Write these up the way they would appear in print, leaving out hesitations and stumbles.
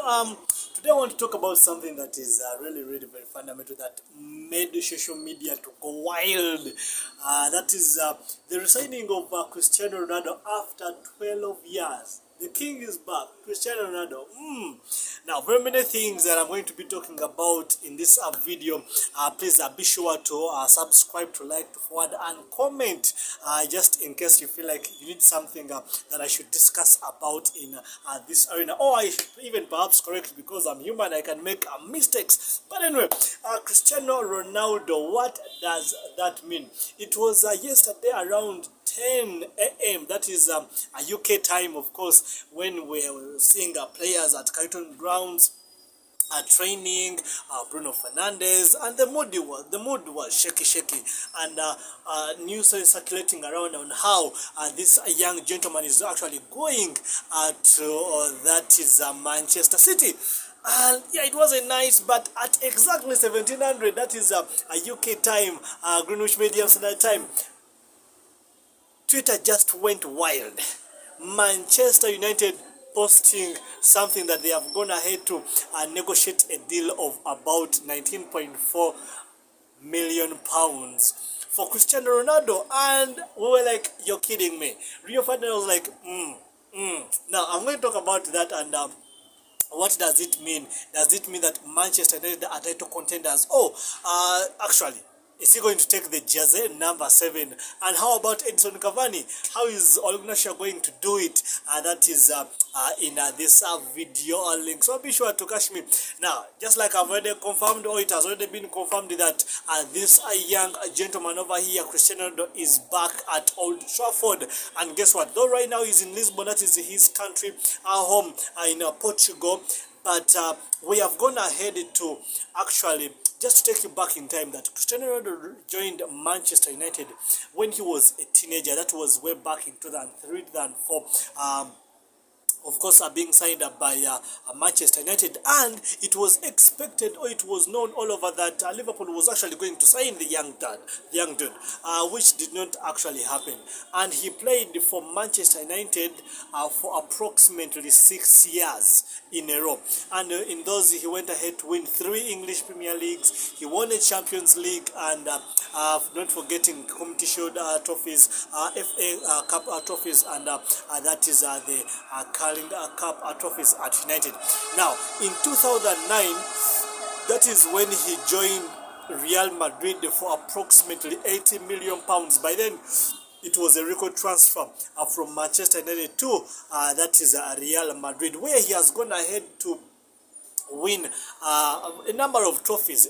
Today I want to talk about something that is really very fundamental that made social media to go wild. That is the resigning of Cristiano Ronaldo after 12 years. The king is back, Cristiano Ronaldo. Now, very many things that I'm going to be talking about in this video. Please be sure to subscribe, to like, to forward, and comment, just in case you feel like you need something that I should discuss about in this arena. Or I should even perhaps correct, because I'm human, I can make mistakes. But anyway, Cristiano Ronaldo, what does that mean? It was yesterday around 10 a.m. That is a UK time, of course, when we were seeing players at Carlton Grounds training, Bruno Fernandes, and the mood was shaky, and news is circulating around on how this young gentleman is actually going to that is Manchester City. And yeah, it wasn't nice, but at exactly 1700, that is a UK time, Greenwich Medium Standard Time, Twitter just went wild. Manchester United posting something that they have gone ahead to negotiate a deal of about £19.4 million for Cristiano Ronaldo. And we were like, you're kidding me. Rio Ferdinand was like, Now, I'm going to talk about that, and what does it mean? Does it mean that Manchester United are title contenders? Actually, is he going to take the jersey number 7? And how about Edison Cavani? How is Ole Gunnar Solskjaer going to do it? That is in this video link. So be sure to catch me. Now, just like I've already confirmed, or it has already been confirmed, that this young gentleman over here, Cristiano Ronaldo, is back at Old Trafford. And guess what? Though right now he's in Lisbon, that is his country, home in Portugal. But we have gone ahead to actually just to take you back in time, that Cristiano Ronaldo joined Manchester United when he was a teenager. That was way back in 2003, 2004. Of course, being signed up by Manchester United, and it was expected, or it was known all over, that Liverpool was actually going to sign the young dude, which did not actually happen. And he played for Manchester United for approximately 6 years in a row. And in those, he went ahead to win 3 English Premier Leagues. He won a Champions League, and not forgetting Community Shield trophies, FA Cup trophies, and that is the Cup trophies at United. Now, in 2009, that is when he joined Real Madrid for approximately £80 million. By then, it was a record transfer from Manchester United to that is Real Madrid, where he has gone ahead to win a number of trophies.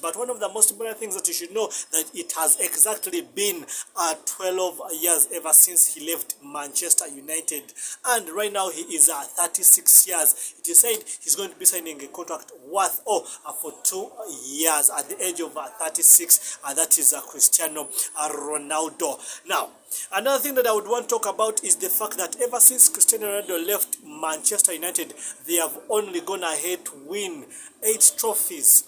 But one of the most important things that you should know, that it has exactly been 12 years ever since he left Manchester United, and right now he is 36 years. It is said he's going to be signing a contract worth for 2 years at the age of 36. That is Cristiano Ronaldo. Now, another thing that I would want to talk about is the fact that ever since Cristiano Ronaldo left Manchester United, they have only gone ahead to win 8 trophies.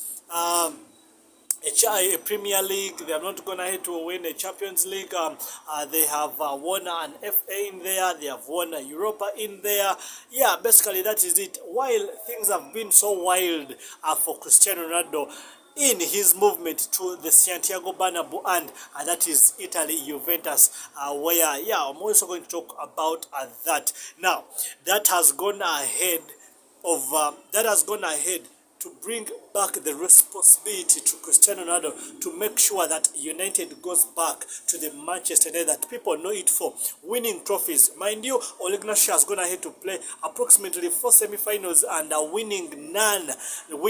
A Premier League. They have not gone ahead to win a Champions League. They have won an FA in there. They have won a Europa in there. Yeah, basically that is it. While things have been so wild for Cristiano Ronaldo in his movement to the Santiago Bernabeu, and that is Italy, Juventus, where I'm also going to talk about that. Now, that has gone ahead to bring back the responsibility to Cristiano Ronaldo to make sure that United goes back to the Manchester United that people know it for, winning trophies. Mind you, Ole Gunnar Solskjaer has gone ahead to play approximately 4 semi-finals and winning none of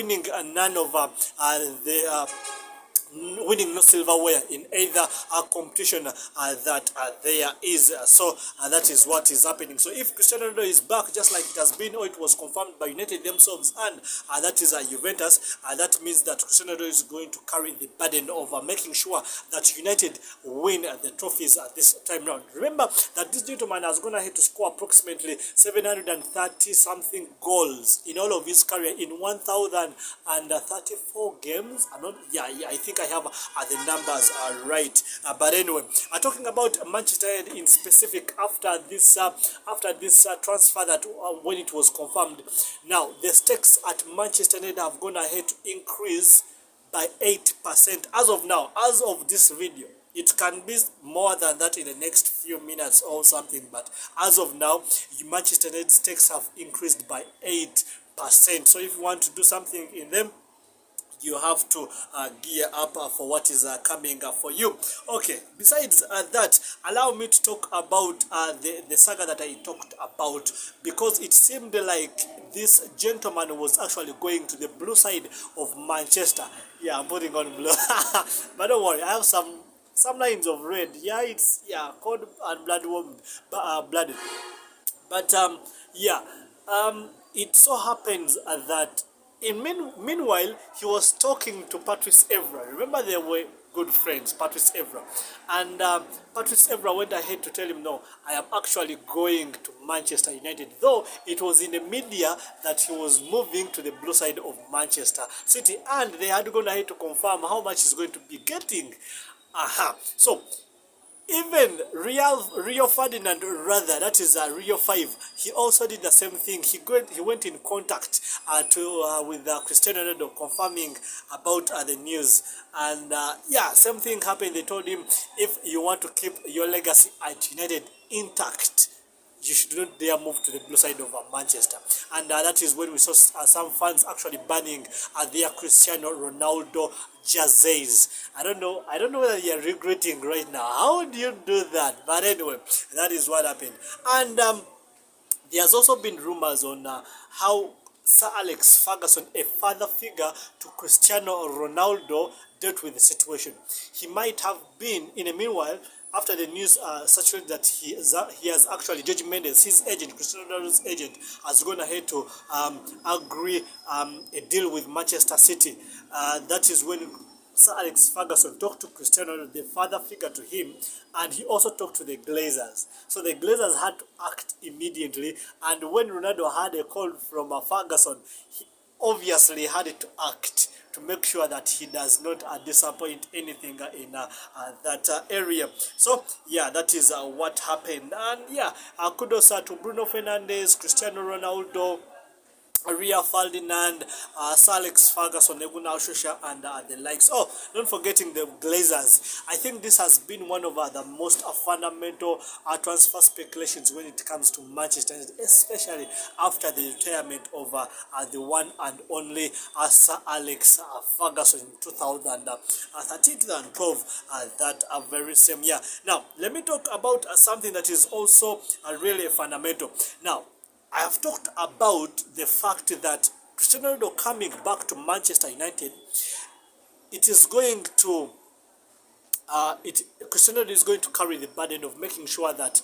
winning no silverware in either competition that there is. So that is what is happening. So if Cristiano Ronaldo is back, just like it has been, or it was confirmed by United themselves, and that is Juventus, that means that Cristiano Ronaldo is going to carry the burden of making sure that United win the trophies this time round. Remember that this gentleman has gone ahead to score approximately 730 something goals in all of his career in 1034 games. I think I I have the numbers right. But anyway, talking about Manchester United in specific, after this transfer, that when it was confirmed, now the stakes at Manchester United have gone ahead to increase by 8% as of now, as of this video. It can be more than that in the next few minutes or something, but as of now, Manchester United stakes have increased by 8%. So if you want to do something in them, you have to gear up for what is coming for you. Okay, besides that, allow me to talk about the saga that I talked about, because it seemed like this gentleman was actually going to the blue side of Manchester. Yeah, I'm putting on blue. But don't worry, I have some lines of red. Yeah, it's cold and blooded. But yeah, it so happens that meanwhile, he was talking to Patrice Evra. Remember, they were good friends, Patrice Evra. And Patrice Evra went ahead to tell him, no, I am actually going to Manchester United. Though it was in the media that he was moving to the blue side of Manchester City. And they had gone ahead to confirm how much he's going to be getting. So, even Rio Ferdinand, rather, that is Rio 5, he also did the same thing. He went in contact with Cristiano Ronaldo, confirming about the news. And yeah, same thing happened. They told him, if you want to keep your legacy at United intact, you should not dare move to the blue side of Manchester. And that is when we saw some fans actually banning their Cristiano Ronaldo jerseys. I don't know whether you're regretting right now. How do you do that? But anyway, that is what happened. And there's also been rumors on how Sir Alex Ferguson, a father figure to Cristiano Ronaldo, dealt with the situation. He might have been, in the meanwhile, after the news circulated that he has actually, George Mendes, his agent, Cristiano Ronaldo's agent, has gone ahead to agree a deal with Manchester City. That is when Sir Alex Ferguson talked to Cristiano Ronaldo, the father figure to him, and he also talked to the Glazers. So the Glazers had to act immediately, and when Ronaldo had a call from Ferguson, he obviously had to act to make sure that he does not disappoint anything in that area. So yeah, that is what happened. And yeah, kudos to Bruno Fernandes, Cristiano Ronaldo, Rio Ferdinand, Sir Alex Ferguson, Neguna Shusha, and the likes. Oh, not forgetting the Glazers. I think this has been one of the most fundamental transfer speculations when it comes to Manchester, especially after the retirement of the one and only Sir Alex Ferguson in 2013, 2012, that very same year. Now, let me talk about something that is also really fundamental. Now, I have talked about the fact that Cristiano Ronaldo coming back to Manchester United, it is going to Cristiano Ronaldo is going to carry the burden of making sure that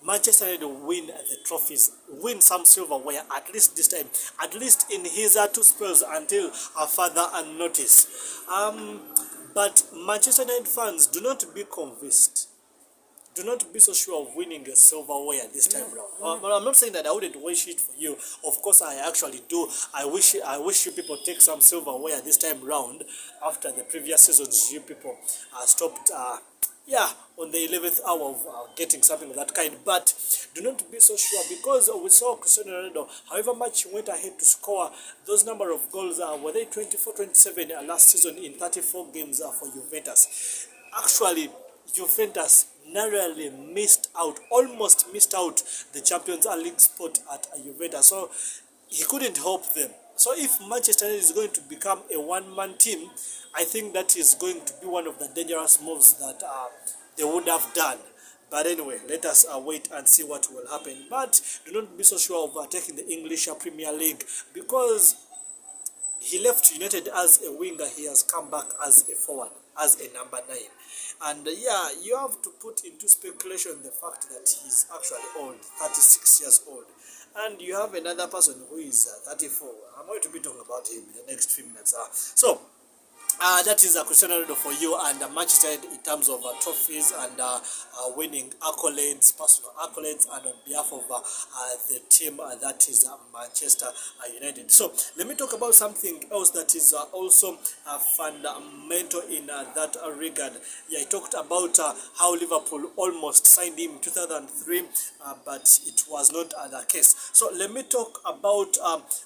Manchester United will win the trophies, win some silverware at least this time, at least in his 2 spells until further notice. But Manchester United fans, do not be convinced. Do not be so sure of winning a silverware this time round. I'm not saying that I wouldn't wish it for you. Of course, I actually do. I wish you people take some silverware this time round. After the previous seasons, you people stopped. On the 11th hour of getting something of that kind. But do not be so sure, because we saw Cristiano Ronaldo, however much he went ahead to score those number of goals, were they 24, 27 last season in 34 games for Juventus. Actually, Juventus narrowly almost missed out the Champions League spot at Juventus. So he couldn't help them. So if Manchester United is going to become a one-man team, I think that is going to be one of the dangerous moves that they would have done. But anyway, let us wait and see what will happen. But do not be so sure of taking the English Premier League, because he left United as a winger. He has come back as a forward, as a number 9. And yeah, you have to put into speculation the fact that he's actually old, 36 years old. And you have another person who is 34. I'm going to be talking about him in the next few minutes. So, that is Cristiano Ronaldo for you, and Manchester United in terms of trophies and winning accolades, personal accolades, and on behalf of the team that is Manchester United. So let me talk about something else that is also fundamental in that regard. Yeah, I talked about how Liverpool almost signed him in 2003, but it was not the case. So let me talk about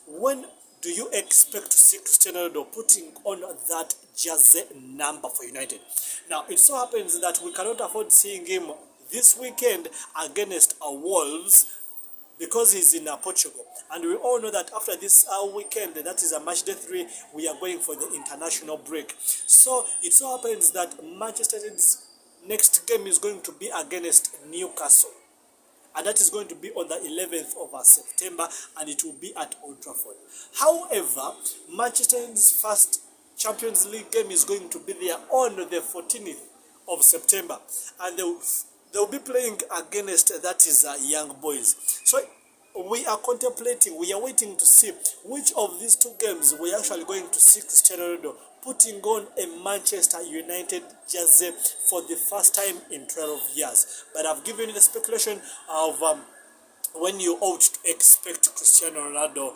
when do you expect to see Cristiano Ronaldo putting on that jersey number for United? Now, it so happens that we cannot afford seeing him this weekend against Wolves because he's in Portugal. And we all know that after this weekend, that is a match day 3, we are going for the international break. So it so happens that Manchester United's next game is going to be against Newcastle. And that is going to be on the 11th of September, and it will be at Old Trafford. However, Manchester United's first Champions League game is going to be there on the 14th of September, and they'll be playing against, that is Young Boys. So we are contemplating, we are waiting to see which of these two games we are actually going to see Cristiano Ronaldo putting on a Manchester United jersey for the first time in 12 years. But I've given you the speculation of when you ought to expect Cristiano Ronaldo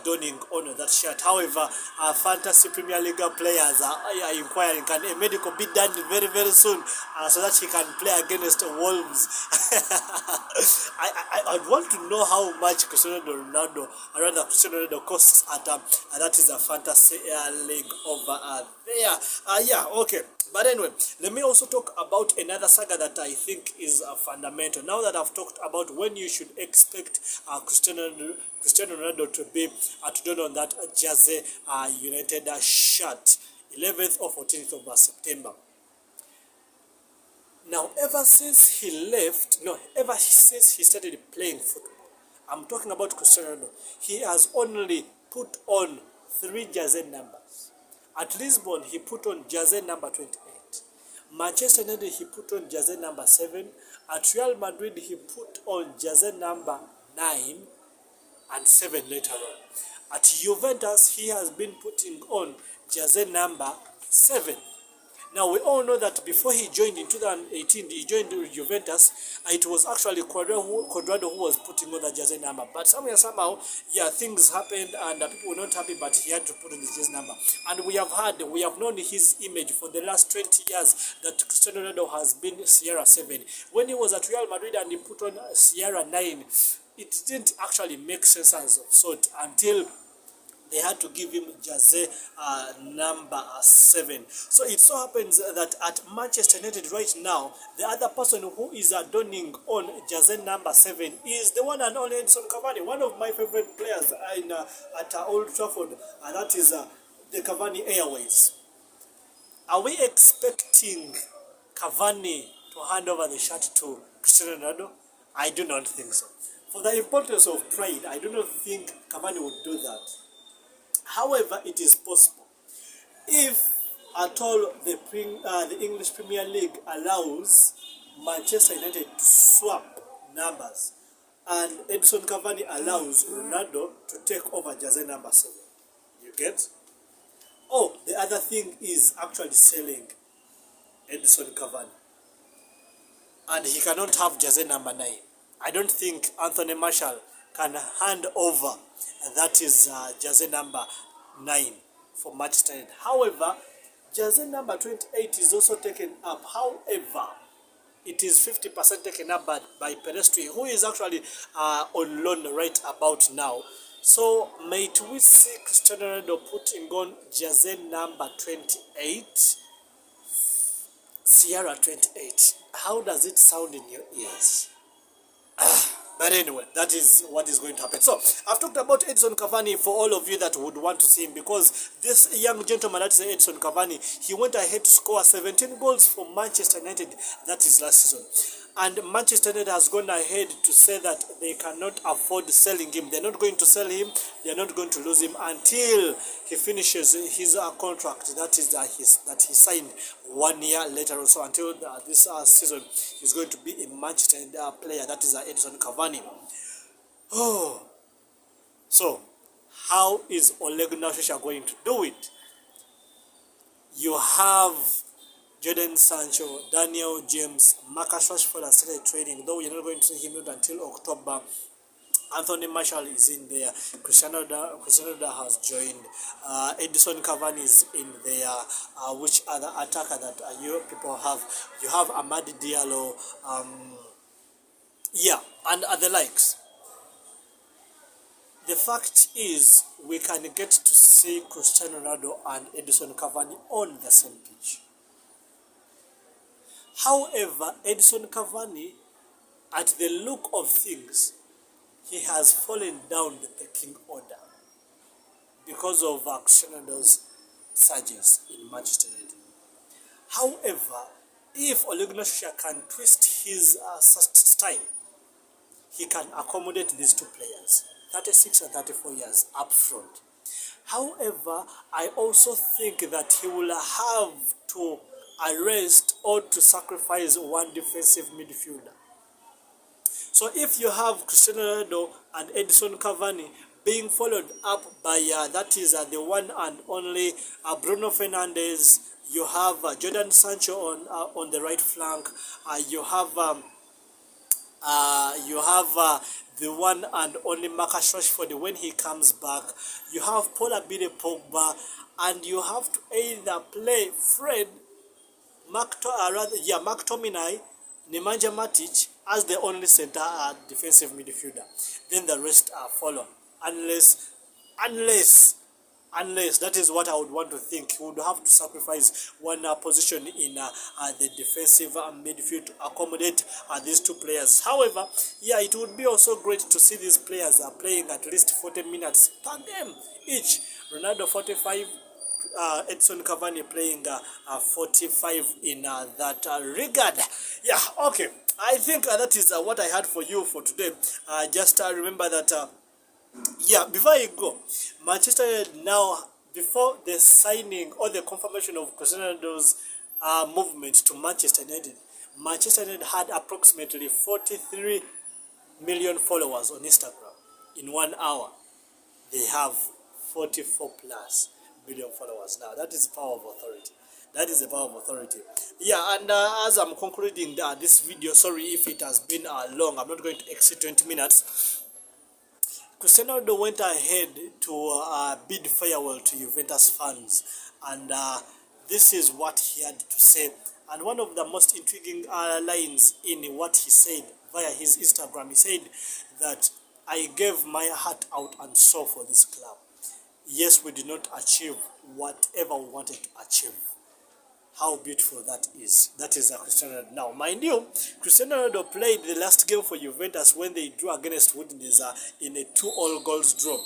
donning on that shirt. However, fantasy Premier League players are inquiring, can a medical be done very, very soon so that he can play against Wolves? I'd want to know how much Cristiano Ronaldo costs at that is a fantasy league over there. Yeah, okay. But anyway, let me also talk about another saga that I think is fundamental. Now that I've talked about when you should expect Cristiano Ronaldo to be to don on that jersey United shirt, 11th or 14th of September. Now, ever since he started playing football, I'm talking about Cristiano Ronaldo, he has only put on 3 jersey numbers. At Lisbon, he put on jersey number 28. Manchester United, he put on jersey number 7. At Real Madrid, he put on jersey number 9 and 7 later on. At Juventus, he has been putting on jersey number 7. Now, we all know that before he joined in 2018, he joined Juventus. It was actually Cuadrado who was putting on the jersey number. But somehow, yeah, things happened and people were not happy, but he had to put on the jersey number. And we have known his image for the last 20 years that Cristiano Ronaldo has been CR7. When he was at Real Madrid and he put on CR9, it didn't actually make sense as of sort until they had to give him jersey number 7. So it so happens that at Manchester United right now, the other person who is donning on jersey number 7 is the one and only Edinson Cavani, one of my favorite players at Old Trafford, and that is the Cavani Airways. Are we expecting Cavani to hand over the shirt to Cristiano Ronaldo? I do not think so. For the importance of pride, I do not think Cavani would do that. However, it is possible. If at all the English Premier League allows Manchester United to swap numbers and Edinson Cavani allows Ronaldo to take over jersey number 7. You get? Oh, the other thing is actually selling Edinson Cavani. And he cannot have jersey number 9. I don't think Anthony Martial can hand over, and that is jersey number 9 for Manchester United. However, jersey number 28 is also taken up. However, it is 50% taken up by Pedestri, who is actually on loan right about now. So, might we see Cristiano Ronaldo putting on jersey number 28? Sierra 28. How does it sound in your ears? But anyway, that is what is going to happen. So, I've talked about Edinson Cavani for all of you that would want to see him, because this young gentleman, that is Edinson Cavani, he went ahead to score 17 goals for Manchester United, that is last season. And Manchester United has gone ahead to say that they cannot afford selling him. They're not going to sell him. They're not going to lose him until he finishes his contract. That is that he signed 1 year later or so. Until this season, he's going to be a Manchester United player. That is Edinson Cavani. Oh, so how is Ole Gunnar Solskjaer going to do it? You have Jadon Sancho, Daniel James, Marcus Rashford has started training, though you're not going to see him out until October. Anthony Martial is in there. Cristiano Ronaldo has joined. Edison Cavani is in there. Which other attacker that you people have? You have Amadi Diallo. And the likes. The fact is, we can get to see Cristiano Ronaldo and Edison Cavani on the same pitch. However, Edison Cavani, at the look of things, he has fallen down the pecking order because of Cristiano Ronaldo's surges in Manchester United. However, if Ole Gunnar Solskjaer can twist his style, he can accommodate these two players, 36 and 34 years, up front. However, I also think that he will have to arrest or to sacrifice one defensive midfielder. So if you have Cristiano Ronaldo and Edison Cavani being followed up by the one and only Bruno Fernandes, you have Jadon Sancho on the right flank, you have the one and only Marcus Rashford when he comes back, you have Paul Pogba, and you have to either play Mark Tominay, Nemanja Matic as the only center defensive midfielder. Then the rest are follow. Unless that is what I would want to think. He would have to sacrifice one position in the defensive midfield to accommodate these two players. However, it would be also great to see these players playing at least 40 minutes per game each. Ronaldo 45, Edson Cavani playing 45 in that regard. Okay. I think that is what I had for you for today. Just remember that, before I go, Manchester United now, before the signing or the confirmation of Cristiano Ronaldo's movement to Manchester United had approximately 43 million followers on Instagram. In 1 hour, they have 44 plus million followers now. That is the power of authority. That is the power of authority. And as I'm concluding this video, sorry if it has been long, I'm not going to exceed 20 minutes. Cristiano Ronaldo went ahead to bid farewell to Juventus fans, and this is what he had to say. And one of the most intriguing lines in what he said via his Instagram, he said that I gave my heart out and soul for this club. Yes, we did not achieve whatever we wanted to achieve. How beautiful that is. That is Cristiano Ronaldo. Now, mind you, Cristiano Ronaldo played the last game for Juventus when they drew against Udinese in a 2-2 goals draw.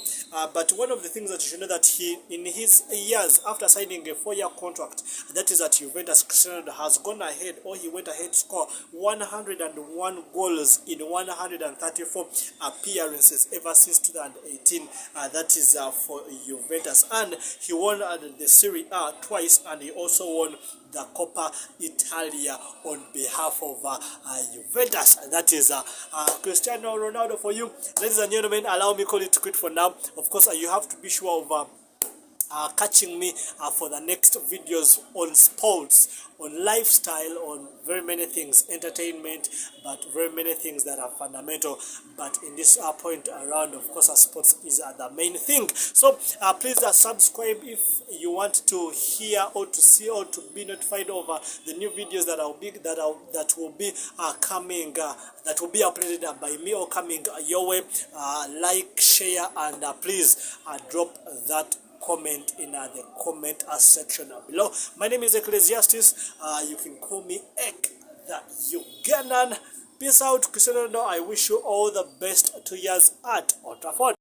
But one of the things that you should know that he, in his years after signing a 4-year contract, that is at Juventus, Cristiano Ronaldo has gone ahead, or he went ahead to score 101 goals in 134 appearances ever since 2018. That is for Juventus. And he won the Serie A twice, and he also won the Coppa Italia on behalf of Juventus. That is Cristiano Ronaldo for you. Ladies and gentlemen, allow me to call it quit for now. Of course, you have to be sure of catching me for the next videos on sports, on lifestyle, on very many things, entertainment, but very many things that are fundamental. But in this point around, of course, sports is the main thing. So please subscribe if you want to hear or to see or to be notified of the new videos that will be coming, that will be uploaded by me or coming your way. Like, share, and please drop that comment in the comment section below. My name is Ecclesiastes. You can call me Ek the Ugandan. Peace out, Cristiano Ronaldo. I wish you all the best 2 years at Old Trafford.